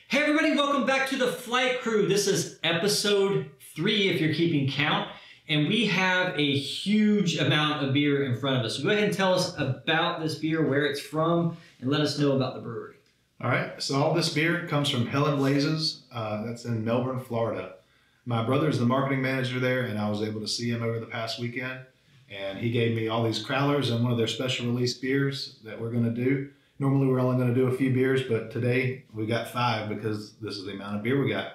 Hey everybody, welcome back to the Flight Crew. This is episode 3 if you're keeping count, and we have a huge amount of beer in front of us. So go ahead and tell us about this beer, where it's from, and let us know about the brewery. All right, so all this beer comes from Blazes. That's in Melbourne, Florida. My brother is the marketing manager there, and I was able to see him over the past weekend, and he gave me all these crowlers and one of their special release beers that we're going to do. Normally we're only going to do a few beers, but today we got 5 because this is the amount of beer we got.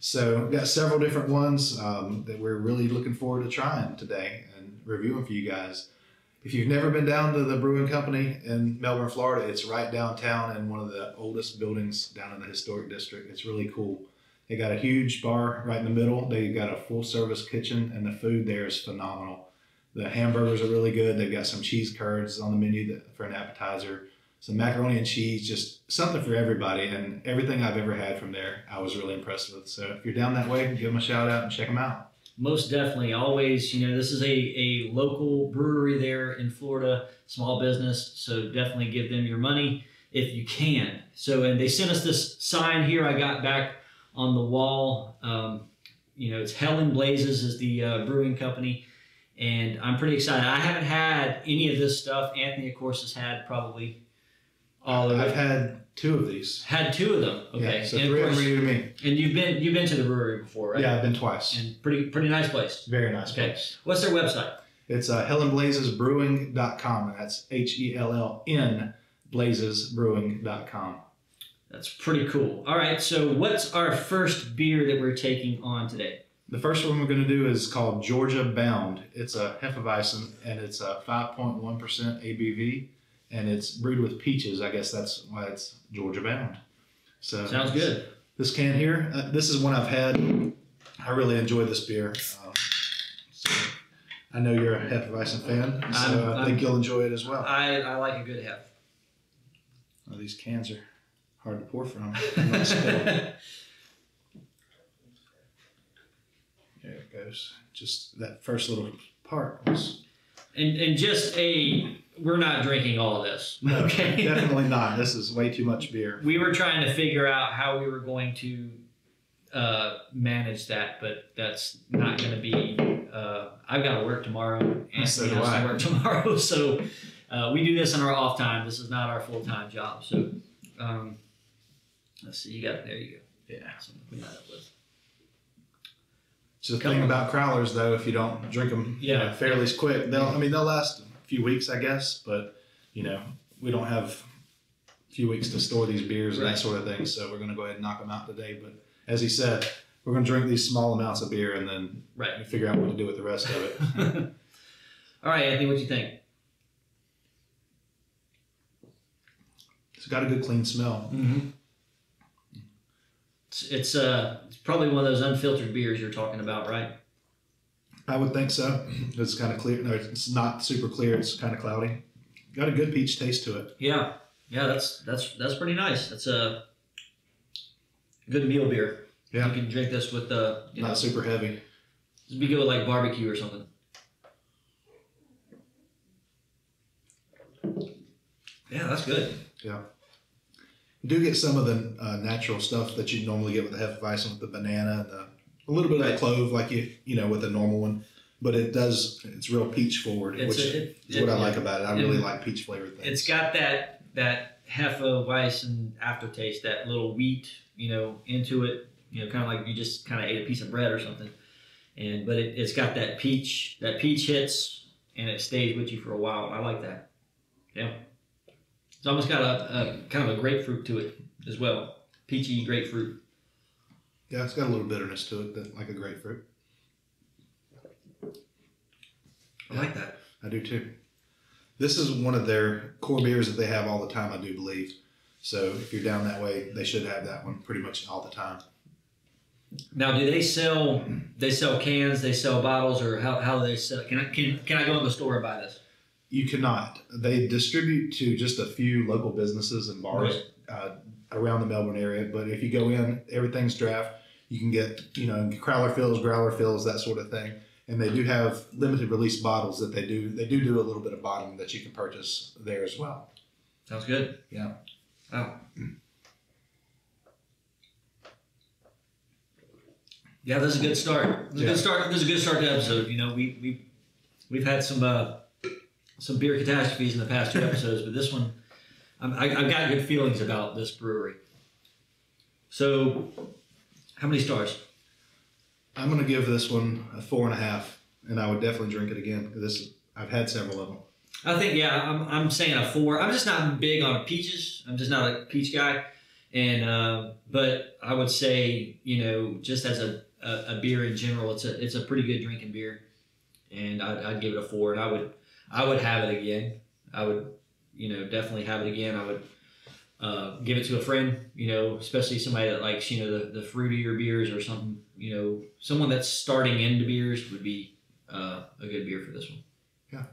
So we've got several different ones that we're really looking forward to trying today and reviewing for you guys. If you've never been down to the brewing company in Melbourne, Florida, it's right downtown in one of the oldest buildings down in the historic district. It's really cool. They got a huge bar right in the middle. They got a full service kitchen, and the food there is phenomenal. The hamburgers are really good. They've got some cheese curds on the menu for an appetizer. Some macaroni and cheese, just something for everybody, and everything I've ever had from there, I was really impressed with. So if you're down that way, give them a shout out and check them out. Most definitely. Always, this is a local brewery there in Florida, small business, so definitely give them your money if you can. So, and they sent us this sign here I got back on the wall. It's Blazes is the brewing company, and I'm pretty excited. I haven't had any of this stuff. Anthony, of course, has had probably all of it. I've had 2 of these. Had 2 of them. Okay. Yeah, so 3 of them are new to me. And you've been to the brewery before, right? Yeah, I've been twice. And pretty nice place. Very nice place. What's their website? It's HellenBlazesBrewing.com, and that's HELLN blazesbrewing.com. That's pretty cool. All right, so what's our first beer that we're taking on today? The first one we're going to do is called Georgia Bound. It's a Hefeweizen, and it's a 5.1% ABV. And it's brewed with peaches. I guess that's why it's Georgia Bound. So sounds good. This can here, this is one I've had. I really enjoy this beer. So I know you're a Hefeweizen fan, so I think you'll enjoy it as well. I like a good Hef. Oh, these cans are hard to pour from. There it goes. Just that first little part was. And just we're not drinking all of this. No, okay, definitely not. This is way too much beer. We were trying to figure out how we were going to manage that, but that's not going to be. I've got to work tomorrow. Anthony So do has I. to work tomorrow, so we do this in our off time. This is not our full-time job. So let's see. You got there. You go. Yeah. Something to clean that up with. So the thing about crowlers, though, if you don't drink them fairly quick, they'll last a few weeks, I guess. But we don't have a few weeks to store these beers and that sort of thing. So we're going to go ahead and knock them out today. But as he said, we're going to drink these small amounts of beer and then figure out what to do with the rest of it. All right, Anthony, what do you think? It's got a good clean smell. Mm-hmm. It's probably one of those unfiltered beers you're talking about, right? I would think so. It's kind of clear. No, it's not super clear. It's kind of cloudy. Got a good peach taste to it. Yeah, that's pretty nice. That's a good meal beer. Yeah, you can drink this with not super heavy. It'd be good with like barbecue or something. Yeah, that's good. Yeah. You do get some of the natural stuff that you normally get with the Hefeweizen, with the banana and a little bit of the clove, like you with a normal one. But it's real peach forward, which is what I like about it. I really like peach flavored things. It's got that Hefeweizen aftertaste, that little wheat, into it. Kind of like you just kind of ate a piece of bread or something. But it's got that peach hits and it stays with you for a while. I like that. Yeah. It's almost got a kind of a grapefruit to it as well. Peachy grapefruit. Yeah, it's got a little bitterness to it, like a grapefruit. I like that. I do too. This is one of their core beers that they have all the time, I do believe. So if you're down that way, they should have that one pretty much all the time. Now, do they sell cans, they sell bottles, or how do they sell? Can I go in the store and buy this? You cannot. They distribute to just a few local businesses and bars around the Melbourne area. But if you go in, everything's draft. You can get, crowler fills, growler fills, that sort of thing. And they do have limited release bottles that they do a little bit of bottling that you can purchase there as well. Sounds good. Yeah. Wow. Yeah, that's a good start. This is a good start. This is a good start to the episode. You know, we've had some beer catastrophes in the past 2 episodes, but this one, I've got good feelings about this brewery. So, how many stars? I'm going to give this one a 4.5, and I would definitely drink it again. I've had several of them. I think, I'm saying a 4. I'm just not big on peaches. I'm just not a peach guy. And but I would say, you know, just as a beer in general, it's a pretty good drinking beer, and I'd give it a 4. And I would have it again. I would, you know, definitely have it again. I would give it to a friend, you know, especially somebody that likes, you know, the fruitier beers or something. You know, someone that's starting into beers would be a good beer for this one. Yeah.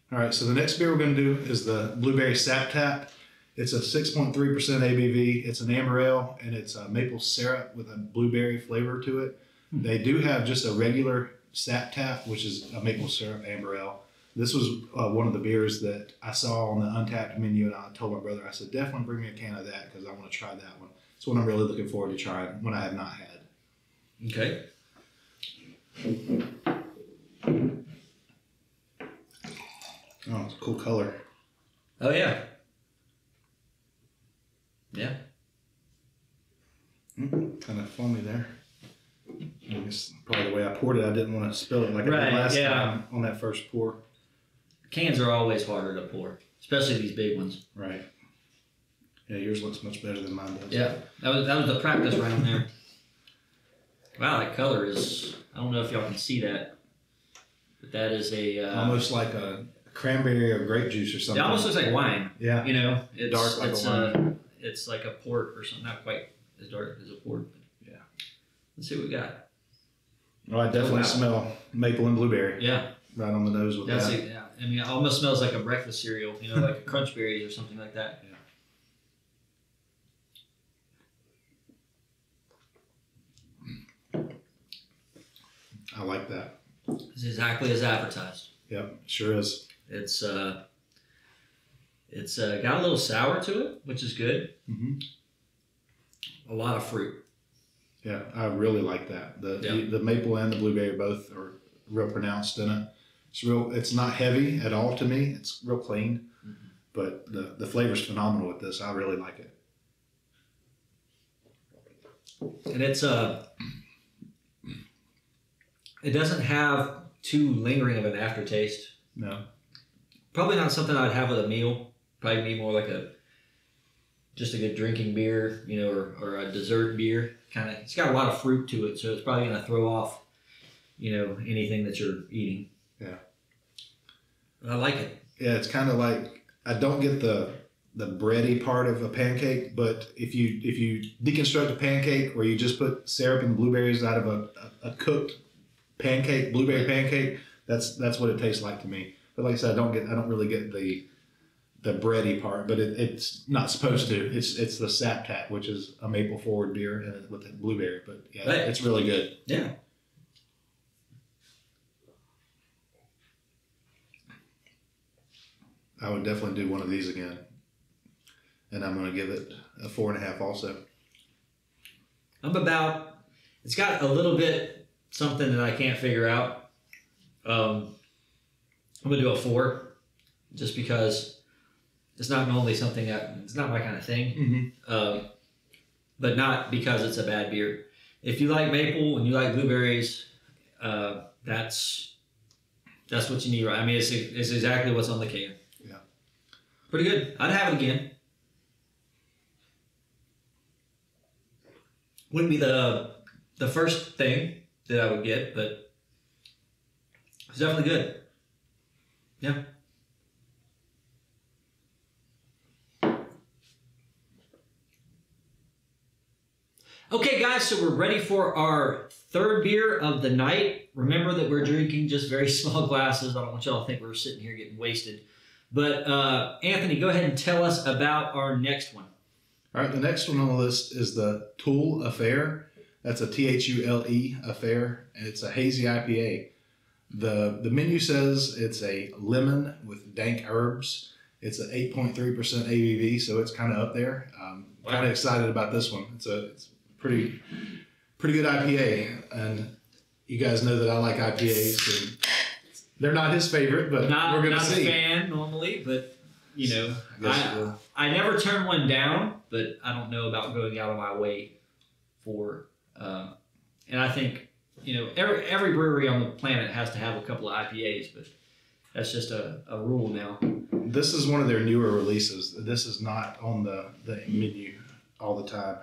All right, so the next beer we're going to do is the Blueberry Sap Tap. It's a 6.3% ABV. It's an amber ale, and it's a maple syrup with a blueberry flavor to it. They do have just a regular Sap Tap, which is a maple syrup amber ale. This was one of the beers that I saw on the Untapped menu, and I told my brother, I said, definitely bring me a can of that because I want to try that one. It's one I'm really looking forward to trying when I have not had. Okay. Oh, it's a cool color. Oh, yeah. Yeah. Kind of foamy there. I guess probably the way I poured it, I didn't want to spill it like I did last time on that first pour. Cans are always harder to pour, especially these big ones. Right. Yeah, yours looks much better than mine does. Yeah, that was the practice round there. Wow, that color is, I don't know if y'all can see that, but that is almost like a cranberry or grape juice or something. It almost looks like wine. Yeah. You know, it's dark like a wine. It's like a port or something, not quite as dark as a port. But yeah. Let's see what we got. Oh, I definitely smell maple and blueberry. Yeah. Right on the nose with that. Yeah. I mean, it almost smells like a breakfast cereal, you know, like a Crunch Berries or something like that. Yeah. I like that. It's exactly as advertised. Yep, sure is. It's got a little sour to it, which is good. Mm-hmm. A lot of fruit. Yeah, I really like that. The maple and the blueberry both are real pronounced in it. It's not heavy at all to me. It's real clean, but the flavor's phenomenal with this. I really like it. And it doesn't have too lingering of an aftertaste. No. Probably not something I'd have with a meal. Probably be more like just a good drinking beer, you know, or a dessert beer. It's got a lot of fruit to it, so it's probably going to throw off, you know, anything that you're eating. Yeah. But I like it. Yeah, it's kind of like, I don't get the bready part of a pancake, but if you deconstruct a pancake where you just put syrup and blueberries out of a cooked pancake, blueberry pancake, that's what it tastes like to me. But like I said, I don't really get the bready part, but it's not supposed to. It's the Sap Tap, which is a maple forward beer with the blueberry. But yeah, it's really good. Yeah. I would definitely do one of these again, and I'm going to give it a 4.5 also. It's got a little bit something that I can't figure out. I'm going to do a 4, just because it's not normally something it's not my kind of thing. Mm-hmm. But not because it's a bad beer. If you like maple and you like blueberries, that's what you need, right? I mean, it's exactly what's on the can. Yeah. Pretty good. I'd have it again. Wouldn't be the first thing that I would get, but it's definitely good. Yeah. Okay, guys, so we're ready for our third beer of the night. Remember that we're drinking just very small glasses. I don't want y'all to think we're sitting here getting wasted. But Anthony, go ahead and tell us about our next one. All right, the next one on the list is the Tool Affair. That's a Thule affair, and it's a hazy IPA. The menu says it's a lemon with dank herbs. It's an 8.3% ABV, so it's kind of up there. Kind of excited about this one. It's pretty good IPA. And you guys know that I like IPAs. And they're not his favorite, but we're going to see. Not a fan normally, but you know, I never turn one down, but I don't know about going out of my way for. And I think, you know, every brewery on the planet has to have a couple of IPAs, but that's just a rule now. This is one of their newer releases. This is not on the menu all the time,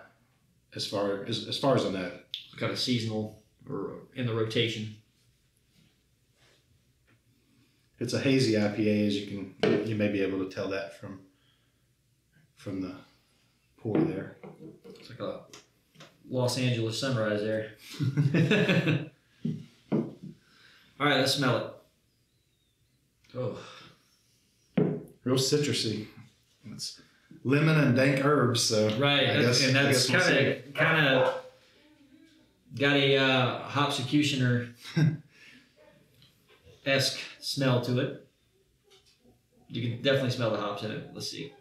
as far as I know. Kind of seasonal or in the rotation. It's a hazy IPA, as you may be able to tell that from the pour there. It's like a Los Angeles sunrise there. All right, let's smell it. Oh, real citrusy. It's lemon and dank herbs. So right, that's kind of got a Hopsecutioner esque smell to it. You can definitely smell the hops in it. Let's see.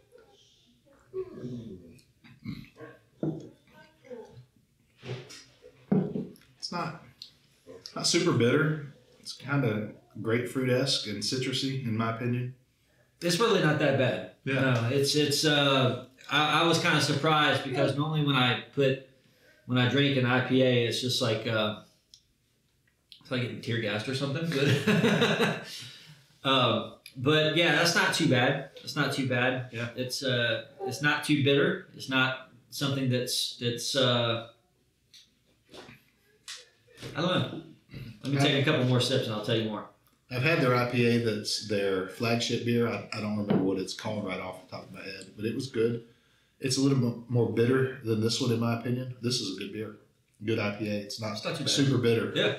It's not super bitter. It's kind of grapefruit-esque and citrusy, in my opinion. It's really not that bad. Yeah. No, it's. I was kind of surprised because normally when I drink an IPA, it's just like it's like getting tear gassed or something. But yeah, that's not too bad. It's not too bad. Yeah. It's not too bitter. It's not something that's I don't know. Let me take a couple more sips and I'll tell you more. I've had their IPA that's their flagship beer. I don't remember what it's called right off the top of my head, but it was good. It's a little more bitter than this one, in my opinion. This is a good beer. Good IPA. It's not too bad. Super bitter. Yeah.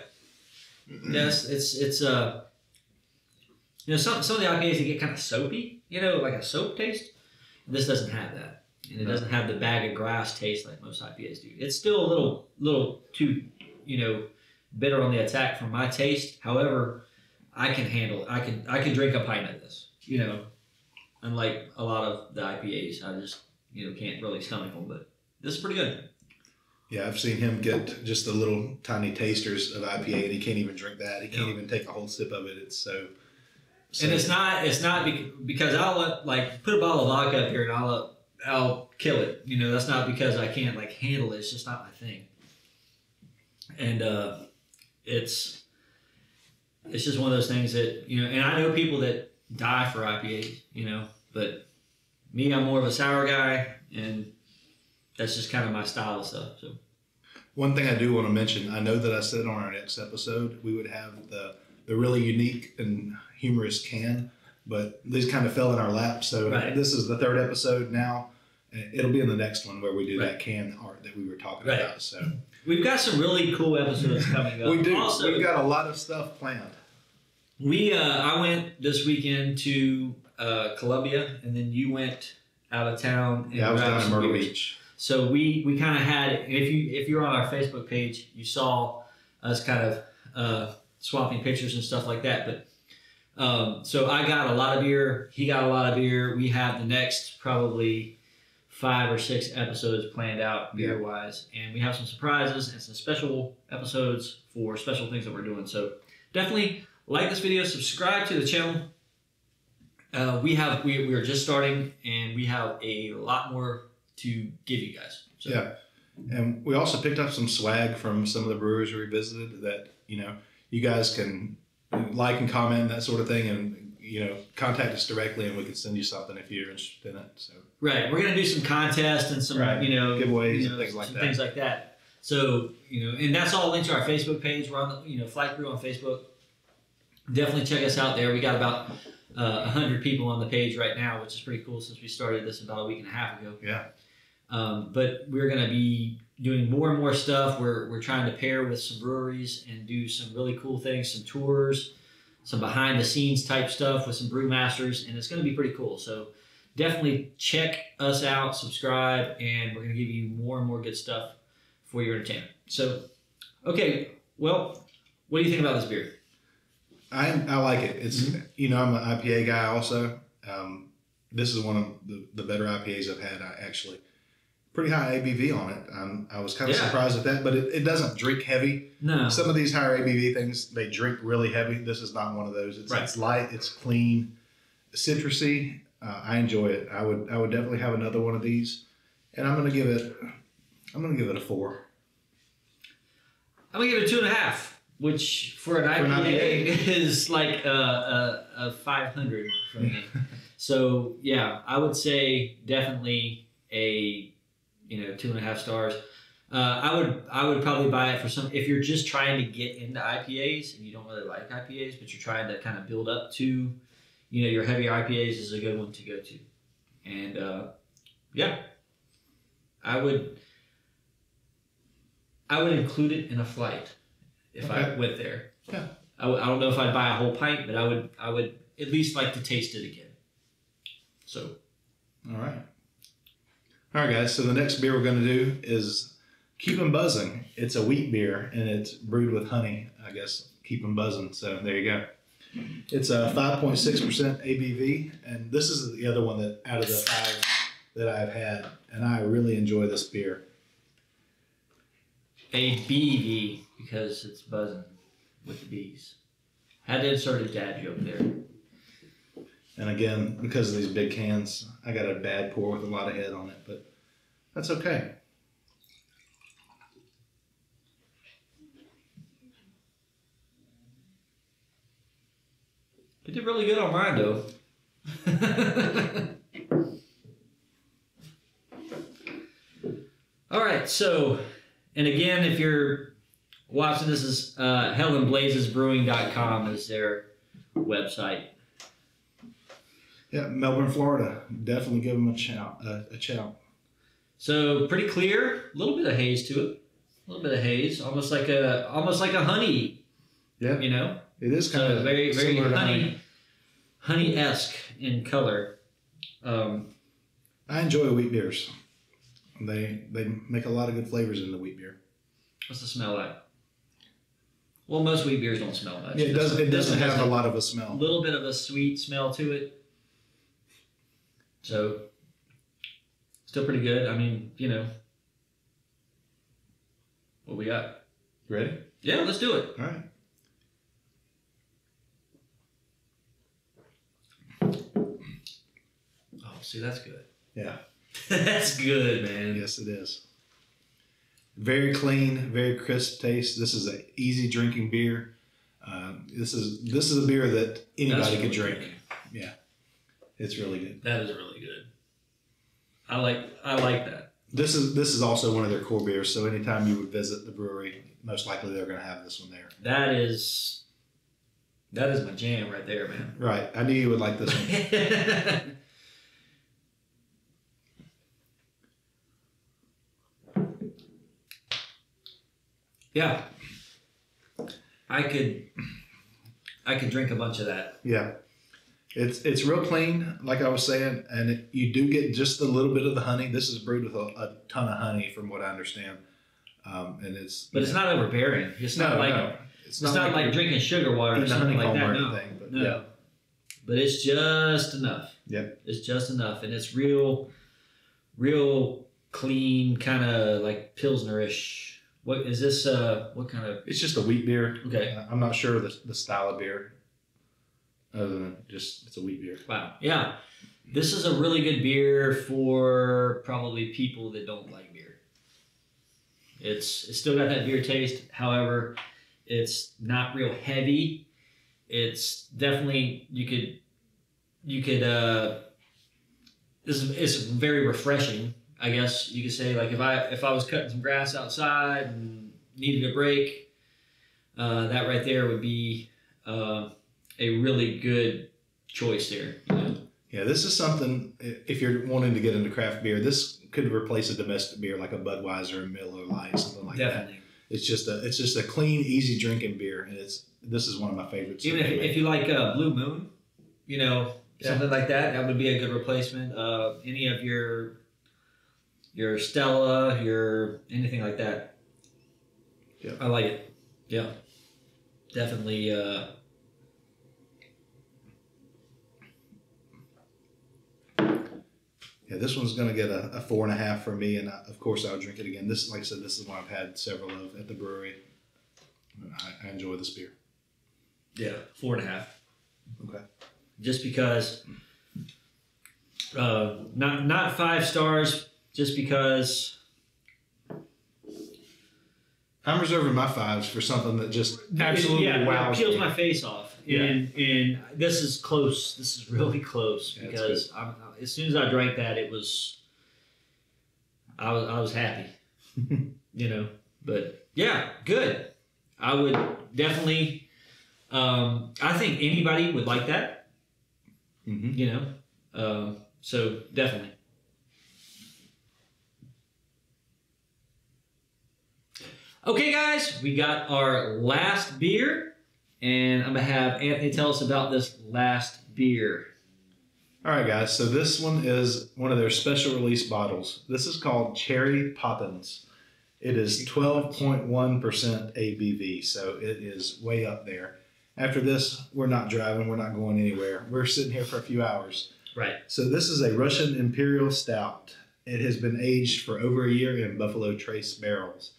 Yes, it's you know, some of the IPAs, they get kind of soapy, you know, like a soap taste. This doesn't have that. And it doesn't have the bag of grass taste like most IPAs do. It's still a little too, you know, bitter on the attack for my taste. However, I can handle it. I can drink a pint of this, you know, unlike a lot of the IPAs. I just, you know, can't really stomach them, but this is pretty good. Yeah, I've seen him get just the little tiny tasters of IPA, and he can't even drink that. He can't even take a whole sip of it. It's so. And it's not because I'll put a bottle of vodka up here and I'll kill it. You know, that's not because I can't like handle it. It's just not my thing. And it's just one of those things that, you know, and I know people that die for IPAs, you know, but me, I'm more of a sour guy, and that's just kind of my style of stuff. So, one thing I do want to mention, I know that I said on our next episode we would have the really unique and humorous can, but these kind of fell in our lap. So This is the third episode now. It'll be in the next one where we do that can art that we were talking about. So we've got some really cool episodes coming up. We do. Also, we've got a lot of stuff planned. I went this weekend to Columbia, and then you went out of town. I was down in Myrtle Beach. So we kind of had, if you're on our Facebook page, you saw us kind of swapping pictures and stuff like that. But so I got a lot of beer. He got a lot of beer. We have the next probably 5 or 6 episodes planned out beer wise, and we have some surprises and some special episodes for special things that we're doing. So definitely like this video, subscribe to the channel. We are just starting, and we have a lot more to give you guys. So. Yeah, and we also picked up some swag from some of the brewers we visited that, you know, you guys can like and comment and that sort of thing, and, you know, contact us directly, and we can send you something if you're interested in it. So right, we're gonna do some contests and some you know, giveaways and things like that. So, you know, and that's all linked to our Facebook page. We're on the, you know, Flight Brew on Facebook. Definitely check us out there. We got about 100 people on the page right now, which is pretty cool since we started this about a week and a half ago. Yeah. But we're going to be doing more and more stuff. We're trying to pair with some breweries and do some really cool things, some tours, some behind the scenes type stuff with some brewmasters, and it's going to be pretty cool. So definitely check us out, subscribe, and we're going to give you more and more good stuff for your entertainment. So, okay, well, what do you think about this beer? I like it. It's, you know, I'm an IPA guy also. This is one of the better IPAs I've had, actually. pretty high ABV on it. I was kind of Yeah. surprised at that, but it doesn't drink heavy. No. Some of these higher ABV things, they drink really heavy. This is not one of those. It's light, it's clean, citrusy. I enjoy it. I would definitely have another one of these, and I'm gonna give it a 4. I'm gonna give it 2.5, which for an IPA is like a 500 for me. So yeah, I would say definitely a 2.5 stars. I would probably buy it for some if you're just trying to get into IPAs and you don't really like IPAs, but you're trying to kind of build up to your heavier IPAs is a good one to go to. And yeah, I would include it in a flight if I went there. Yeah. I don't know if I'd buy a whole pint, but I would at least like to taste it again. So. All right, guys. So the next beer we're going to do is Keep 'em Buzzing. It's a wheat beer, and it's brewed with honey. I guess keep 'em buzzing. So there you go. It's a 5.6% ABV, and this is the other one that out of the 5 that I've had, and I really enjoy this beer. ABV because it's buzzing with the bees. Had to insert a dad joke there. And again, because of these big cans, I got a bad pour with a lot of head on it, but that's okay. It did really good on mine, though. All right, so, and again, if you're watching this, is HellandBlazesBrewing.com is their website. Yeah, Melbourne, Florida. Definitely give them a shout. So pretty clear, a little bit of haze to it, almost like a honey. Yeah, it is kind of very similar to honey-esque in color. I enjoy wheat beers. They make a lot of good flavors in the wheat beer. What's the smell like? Well, most wheat beers don't smell much. Yeah, it doesn't have a lot of a smell. A little bit of a sweet smell to it. So, still pretty good. I mean, what we got? You ready? Yeah, let's do it. All right. Oh, see, that's good. Yeah. That's good, man. Yes, it is. Very clean, very crisp taste. This is an easy drinking beer. This is a beer that anybody could drink. Good. Yeah, it's really good. That is really good. I like that. This is also one of their core beers. So anytime you would visit the brewery, most likely they're going to have this one there. That is my jam right there, man. Right. I knew you would like this one. Yeah. I could drink a bunch of that. Yeah. It's real clean, like I was saying, and you do get just a little bit of the honey. This is brewed with a ton of honey, from what I understand. And it's not overbearing. It's not like drinking sugar water or something like that. No. Yeah. But it's just enough. Yep. It's just enough, and it's real clean, kind of like Pilsner-ish. What is this? What kind of? It's just a wheat beer. Okay. I'm not sure the style of beer. Other than just it's a wheat beer. Wow. Yeah. This is a really good beer for probably people that don't like beer. It's still got that beer taste. However, it's not real heavy. It's definitely you could it's very refreshing. I guess you could say, like, if I was cutting some grass outside and needed a break, that right there would be a really good choice there. Yeah, this is something, if you're wanting to get into craft beer, this could replace a domestic beer like a Budweiser, a Miller Lite, something like Definitely. that. It's just a clean, easy drinking beer, and this is one of my favorites. Even if you like Blue Moon, something like that, that would be a good replacement. Any of your Stella, anything like that. Yeah. I like it. Yeah. Definitely. Yeah, this one's going to get a 4.5 for me, and of course I'll drink it again. This, like I said, this is one I've had several of at the brewery. I enjoy this beer. Yeah, 4.5. Okay. Just because, not 5 stars. Just because I'm reserving my 5s for something that just absolutely wows peels me. my face off. Yeah. And this is close. This is really close Yeah, because as soon as I drank that, I was happy. You know, but yeah, good. I would definitely. I think anybody would like that. Mm-hmm. You know, so definitely. Okay, guys, we got our last beer, and I'm going to have Anthony tell us about this last beer. All right, guys, so this one is one of their special release bottles. This is called Cherry Poppins. It is 12.1% ABV, so it is way up there. After this, we're not driving, we're not going anywhere. We're sitting here for a few hours. Right. So this is a Russian Imperial Stout. It has been aged for over a year in Buffalo Trace barrels.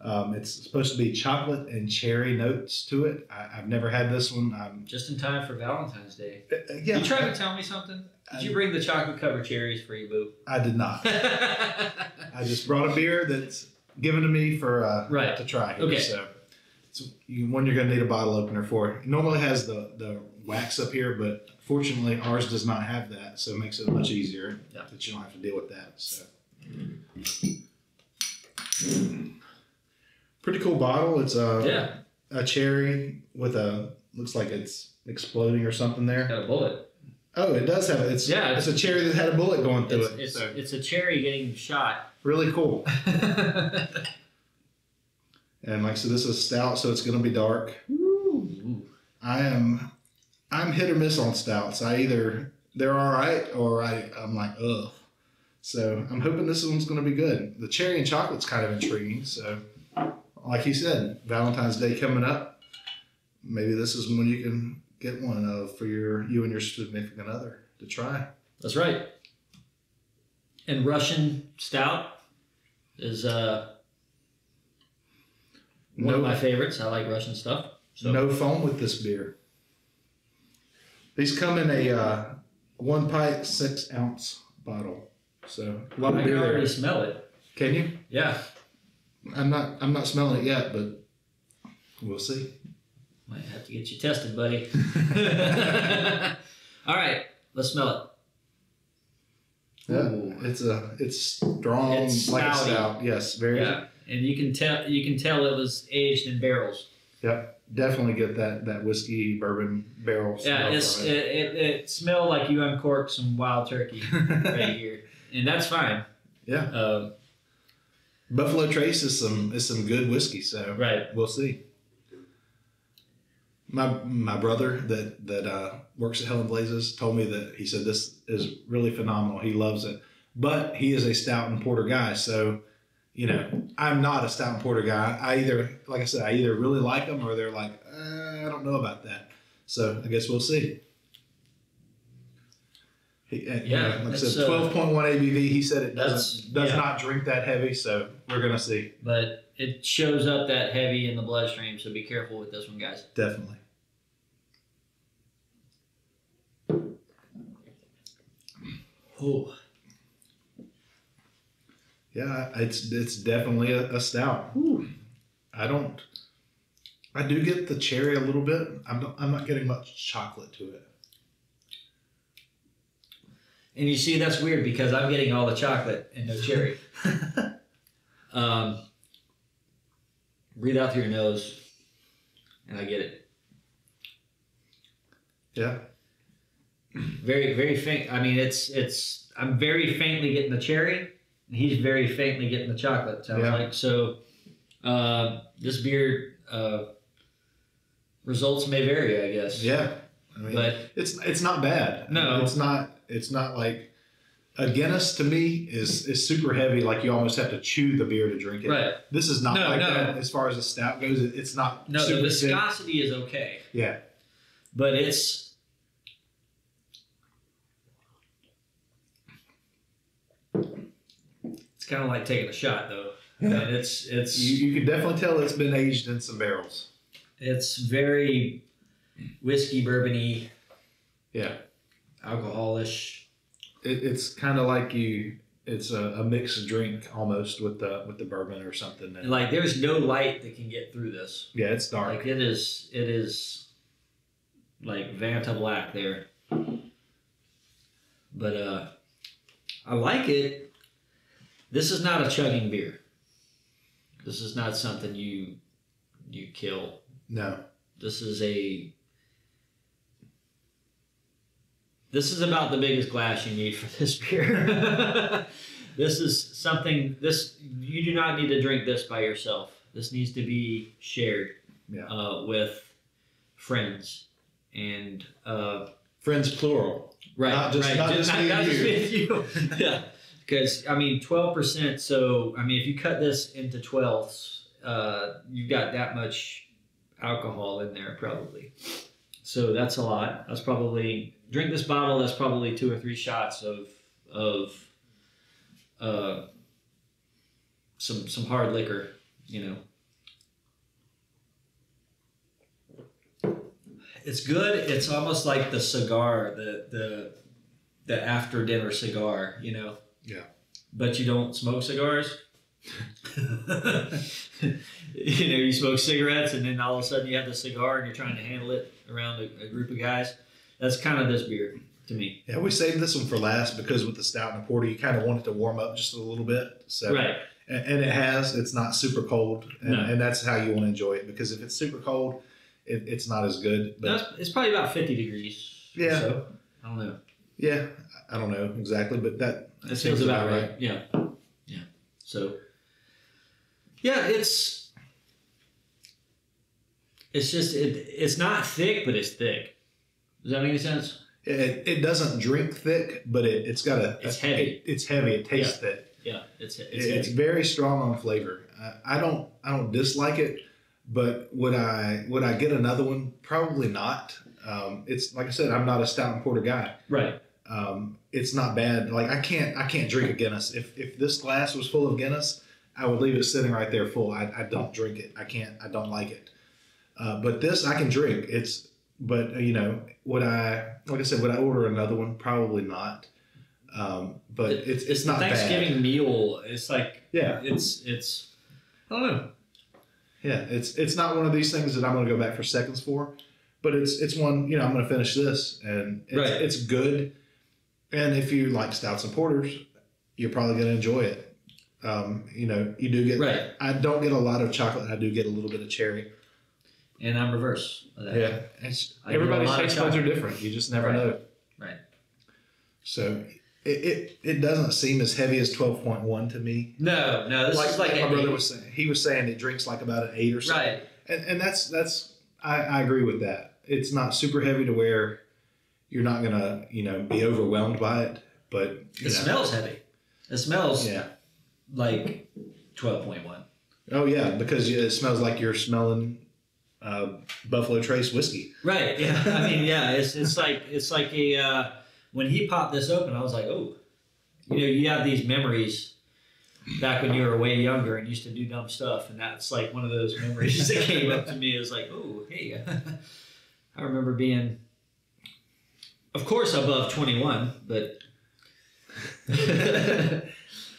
It's supposed to be chocolate and cherry notes to it. I've never had this one. Just in time for Valentine's Day. Yeah. You trying to tell me something? Did you bring the chocolate covered cherries for you, boo? I did not. I just brought a beer that's given to me for right. to try here. Okay. So it's one you're going to need a bottle opener for. It normally has the wax up here, but fortunately ours does not have that, so it makes it much easier that you don't have to deal with that. So. Pretty cool bottle. It's a cherry with looks like it's exploding or something there. Got a bullet. Oh, it does have it. It's a cherry that had a bullet going through it. It's a cherry getting shot. Really cool. And like I said, this is stout, so it's going to be dark. Ooh. I'm hit or miss on stouts. They're all right or I'm like ugh. So I'm hoping this one's going to be good. The cherry and chocolate's kind of intriguing. So. Like he said, Valentine's Day coming up. Maybe this is one you can get one of for you and your significant other to try. That's right. And Russian Stout is one of my favorites. I like Russian stuff. So. No foam with this beer. These come in a 1 pint 6 ounce bottle. So a lot of beer. I can already there. smell it. Can you? Yeah. I'm not smelling it yet, but we'll see. Might have to get you tested, buddy. All right, let's smell it. Yeah, Ooh. it's strong, It's like a stouty. stout. Yes, very. Yeah, and you can tell it was aged in barrels. Yep, definitely get that whiskey bourbon barrel. Yeah, it smelled like you uncorked some wild turkey right here, and that's fine. Yeah. Buffalo Trace is some good whiskey, so right. We'll see. My brother that works at Helen Blazes told me that he said this is really phenomenal. He loves it, but he is a stout and porter guy, so I'm not a stout and porter guy. I either really like them or they're like I don't know about that. So I guess we'll see. Like I said, 12.1 ABV. He said it does not drink that heavy, so we're gonna see. But it shows up that heavy in the bloodstream, so be careful with this one, guys. Definitely. Oh. Yeah, it's definitely a stout. Ooh. I do get the cherry a little bit. I'm not getting much chocolate to it. And you see, that's weird because I'm getting all the chocolate and no cherry. Breathe out through your nose, and I get it. Yeah. Very, very faint. I mean, I'm very faintly getting the cherry, and he's very faintly getting the chocolate. Sounds like so. This beer results may vary, I guess. Yeah. I mean, but it's not bad. No, it's not like a Guinness to me is super heavy. Like you almost have to chew the beer to drink it. Right. This is not that. As far as a stout goes, it's not. No, the viscosity is okay. Yeah. But it's kind of like taking a shot, though. Yeah. And it's you can definitely tell it's been aged in some barrels. It's very whiskey bourbon-y. Yeah. Alcoholish. It's kind of like it's a mixed drink almost with the bourbon or something. And like there's no light that can get through this. Yeah, it's dark. Like it is like Vanta Black there. But I like it. This is not a chugging beer. This is not something you kill. No. This is about the biggest glass you need for this beer. This is something, you do not need to drink this by yourself. This needs to be shared with friends. And friends plural. Right. Not just with you. Yeah. Because, 12%. So, if you cut this into 12ths, you've got that much alcohol in there probably. So that's a lot. That's probably, drink this bottle, that's probably 2 or 3 shots of some hard liquor, It's good. It's almost like the cigar, the after dinner cigar, Yeah. But you don't smoke cigars. You smoke cigarettes and then all of a sudden you have the cigar and you're trying to handle it around a group of guys. That's kind of this beer to me. Yeah, we saved this one for last because with the stout and the porter, you kind of want it to warm up just a little bit. So, right. And it has. It's not super cold, and that's how you want to enjoy it. Because if it's super cold, it's not as good. But it's probably about 50 degrees. Yeah. So. I don't know. Yeah, I don't know exactly, but that feels about right. Yeah. Yeah. So. Yeah, it's just it's not thick, but it's thick. Does that make any sense? It doesn't drink thick, but it's got it's heavy. It's heavy. It tastes thick. Yeah, it's very strong on flavor. I don't dislike it, but would I get another one? Probably not. It's like I said, I'm not a stout and porter guy. Right. It's not bad. Like I can't drink a Guinness. If this glass was full of Guinness, I would leave it sitting right there full. I don't drink it. I don't like it. But this I can drink. But would I order another one? Probably not. But it's not bad. Thanksgiving meal. It's like, yeah, it's I don't know. Yeah, it's not one of these things that I'm going to go back for seconds for, but it's one, I'm going to finish this and it's good. And if you like stouts and porters, you're probably going to enjoy it. You do get, right. I don't get a lot of chocolate. I do get a little bit of cherry. And I'm reverse of that. Yeah. Everybody's taste buds are different. You just never know. Right. So it doesn't seem as heavy as 12.1 to me. No. This is like my brother was saying. He was saying it drinks like about an 8 or something. Right. And that's I agree with that. It's not super heavy to where you're not gonna be overwhelmed by it, but it smells heavy. It smells like 12.1. Oh yeah, because it smells like you're smelling Buffalo Trace whiskey. Right. Yeah. It's like a when he popped this open, I was like, oh, you have these memories back when you were way younger and used to do dumb stuff, and that's like one of those memories that came up to me. It was like, oh, hey, I remember being, of course, above 21, but.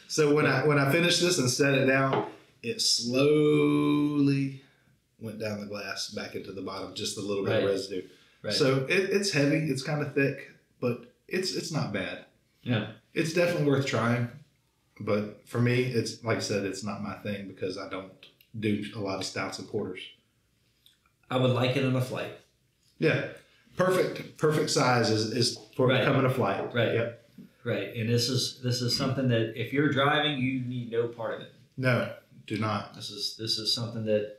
So when I finished this and set it down, it slowly went down the glass back into the bottom, just a little bit of residue. Right. So it's heavy, it's kind of thick, but it's not bad. Yeah. It's definitely worth trying, but for me, it's like I said, it's not my thing because I don't do a lot of stouts and porters. I would like it on a flight. Yeah. Perfect size is for becoming a flight. Right. Yep. Right. And this is something that if you're driving, you need no part of it. No, do not. This is something that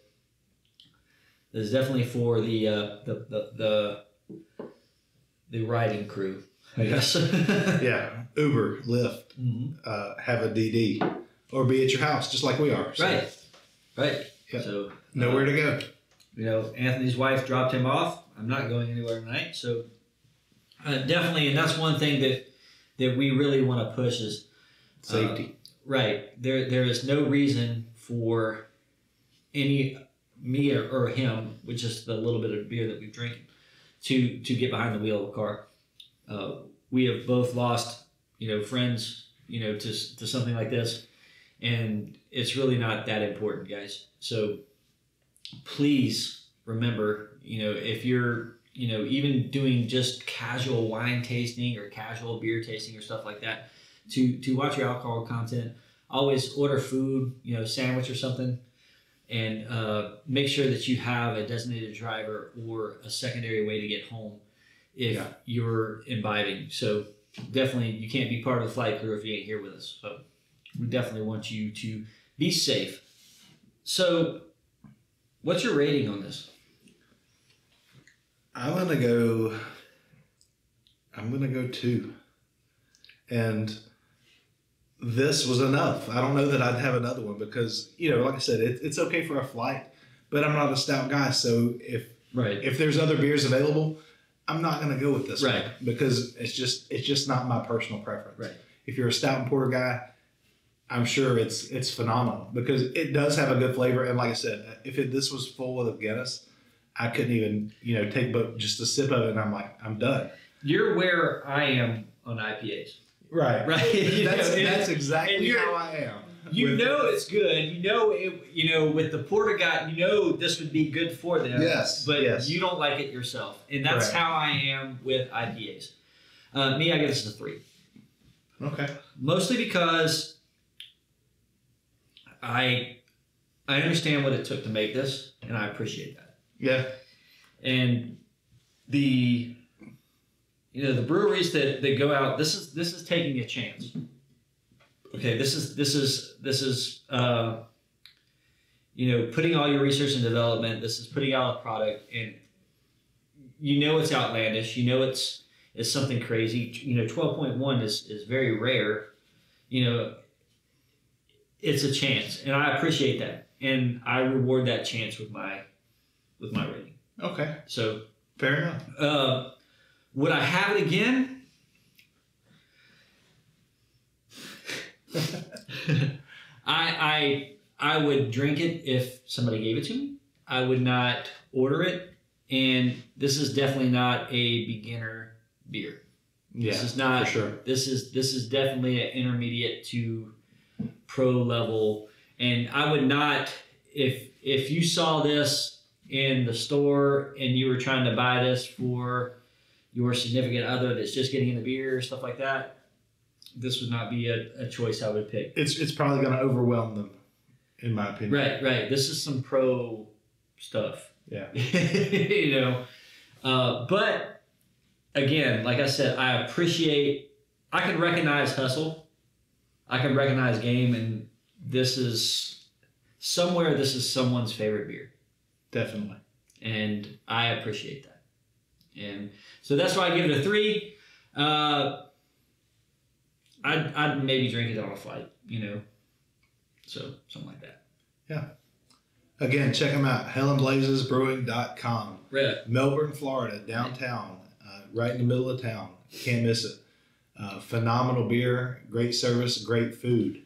is definitely for the riding crew, I guess. Yeah. Uber, Lyft, have a DD, or be at your house just like we are. So. Right. Yep. So nowhere to go. Anthony's wife dropped him off. I'm not going anywhere tonight. So definitely, and that's one thing that we really want to push is safety. Right. There is no reason for me or him, with just the little bit of beer that we've drinking, to get behind the wheel of a car. We have both lost, friends, to something like this, and it's really not that important, guys. So please remember, if you're, even doing just casual wine tasting or casual beer tasting or stuff like that, to watch your alcohol content. Always order food, sandwich or something, and make sure that you have a designated driver or a secondary way to get home if you're imbibing. So definitely, you can't be part of the flight crew if you ain't here with us. So we definitely want you to be safe. So what's your rating on this? I'm gonna go 2. And this was enough. I don't know that I'd have another one because, like I said, it's okay for a flight, but I'm not a stout guy. So if there's other beers available, I'm not going to go with this one because it's just not my personal preference. Right. If you're a stout and porter guy, I'm sure it's phenomenal because it does have a good flavor. And like I said, if this was full of Guinness, I couldn't even, take but just a sip of it and I'm like, I'm done. You're where I am on IPAs. Right. That's exactly how I am. It's good. With the porter guy, this would be good for them. Yes. But you don't like it yourself. And that's how I am with IPAs. Me, I give this a 3. Okay. Mostly because I understand what it took to make this, and I appreciate that. Yeah. And the breweries that go out, this is taking a chance. Okay, this is putting all your research and development. This is putting out a product, and it's outlandish. It's something crazy. 12.1 is very rare. It's a chance, and I appreciate that, and I reward that chance with my rating. Okay. So fair enough. Would I have it again? I would drink it if somebody gave it to me. I would not order it, and this is definitely not a beginner beer. Yeah, this is not for sure. This is definitely an intermediate to pro level, and I would not if you saw this in the store and you were trying to buy this for your significant other that's just getting into beer, stuff like that, this would not be a choice I would pick. It's probably going to overwhelm them, in my opinion. Right. This is some pro stuff. Yeah. But again, like I said, I can recognize hustle. I can recognize game, and this is someone's favorite beer. Definitely. And I appreciate that. And so that's why I give it a 3. I'd maybe drink it on a flight, so something like that. Yeah. Again, check them out. HelenBlazesBrewing.com. Right. Melbourne, Florida, downtown, right in the middle of town. Can't miss it. Phenomenal beer, great service, great food.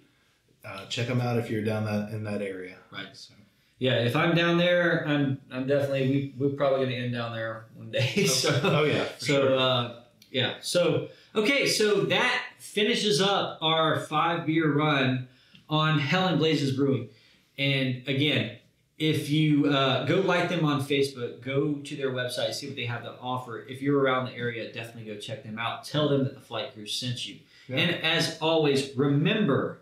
Check them out if you're down in that area. Right. So. Yeah, if I'm down there, I'm definitely we're probably going to end down there one day. Sure. Yeah. So okay, so that finishes up our 5 beer run on Helen Blazes Brewing. And again, if you go like them on Facebook, go to their website, see what they have to offer. If you're around the area, definitely go check them out. Tell them that the Flight Crew sent you. Yeah. And as always, remember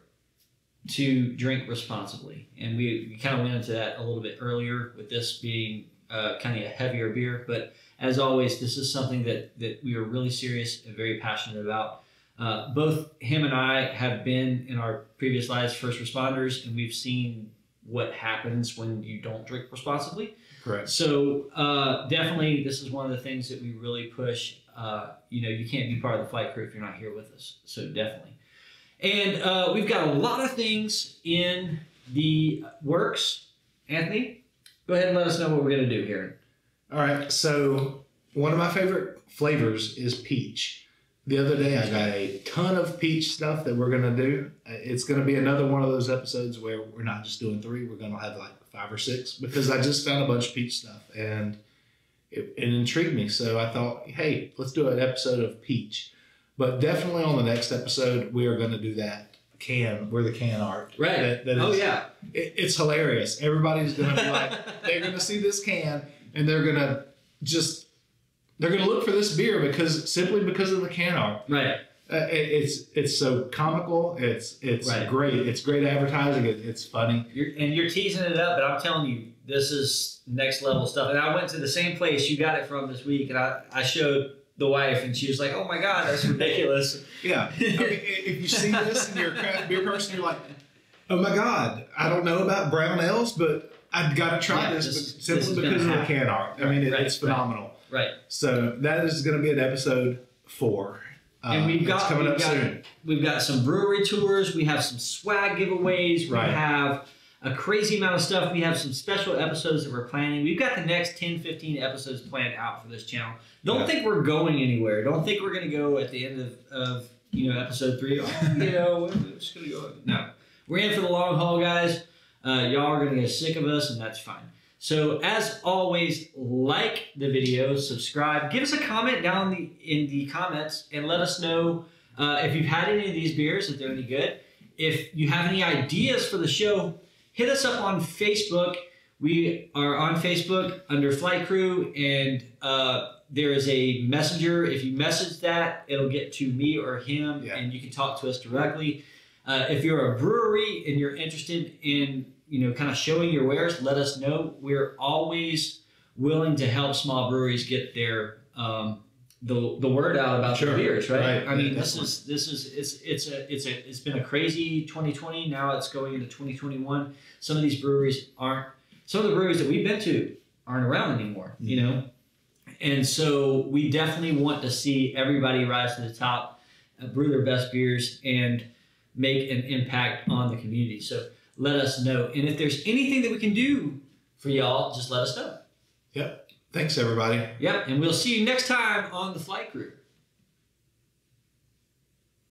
to drink responsibly. And we kind of went into that a little bit earlier with this being kind of a heavier beer. But as always, this is something that we are really serious and very passionate about. Both him and I have been in our previous lives first responders, and we've seen what happens when you don't drink responsibly. Correct. So definitely this is one of the things that we really push. You can't be part of the Flight Crew if you're not here with us. So definitely. And we've got a lot of things in the works. Anthony, go ahead and let us know what we're going to do here. All right. So one of my favorite flavors is peach. the other day I got a ton of peach stuff that we're going to do. It's going to be another one of those episodes where we're not just doing 3. We're going to have like 5 or 6 because I just found a bunch of peach stuff and it intrigued me. So I thought, hey, let's do an episode of peach. But definitely on the next episode, we are going to do that can, where the can art. Right. Yeah. It's hilarious. Everybody's going to be like, they're going to see this can and they're going to look for this beer simply because of the can art. Right. It's so comical. It's right. Great. It's great advertising. It's funny. You're teasing it up, but I'm telling you, this is next level stuff. And I went to the same place you got it from this week, and I showed the wife, and she was like, "Oh my God, that's ridiculous." Yeah. I mean, if you see this and you're a craft beer person, you're like, "Oh my God, I don't know about brown ales, but I've got to try this simply because of the can art." I mean, it's phenomenal. Right. So that is going to be an episode 4. And we've got some brewery tours. We have some swag giveaways. We have a crazy amount of stuff. We have some special episodes that we're planning. We've got the next 10, 15 episodes planned out for this channel. Don't think we're going anywhere. Don't think we're going to go at the end of episode 3. We're just going to go. No. We're in for the long haul, guys. Y'all are going to get sick of us, and that's fine. So, as always, like the video, subscribe, give us a comment down in the comments, and let us know if you've had any of these beers, if they're any good. If you have any ideas for the show, hit us up on Facebook. We are on Facebook under Flight Crew, and there is a messenger. If you message that, it'll get to me or him, and you can talk to us directly. If you're a brewery and you're interested in kind of showing your wares, let us know. We're always willing to help small breweries get their the word out about their beers, right? I mean, it's been a crazy 2020. Now it's going into 2021. Some of the breweries that we've been to aren't around anymore, And so we definitely want to see everybody rise to the top, brew their best beers, and make an impact on the community. So let us know. And if there's anything that we can do for y'all, just let us know. Yep. Thanks, everybody. Yep. And we'll see you next time on The Flight Crew.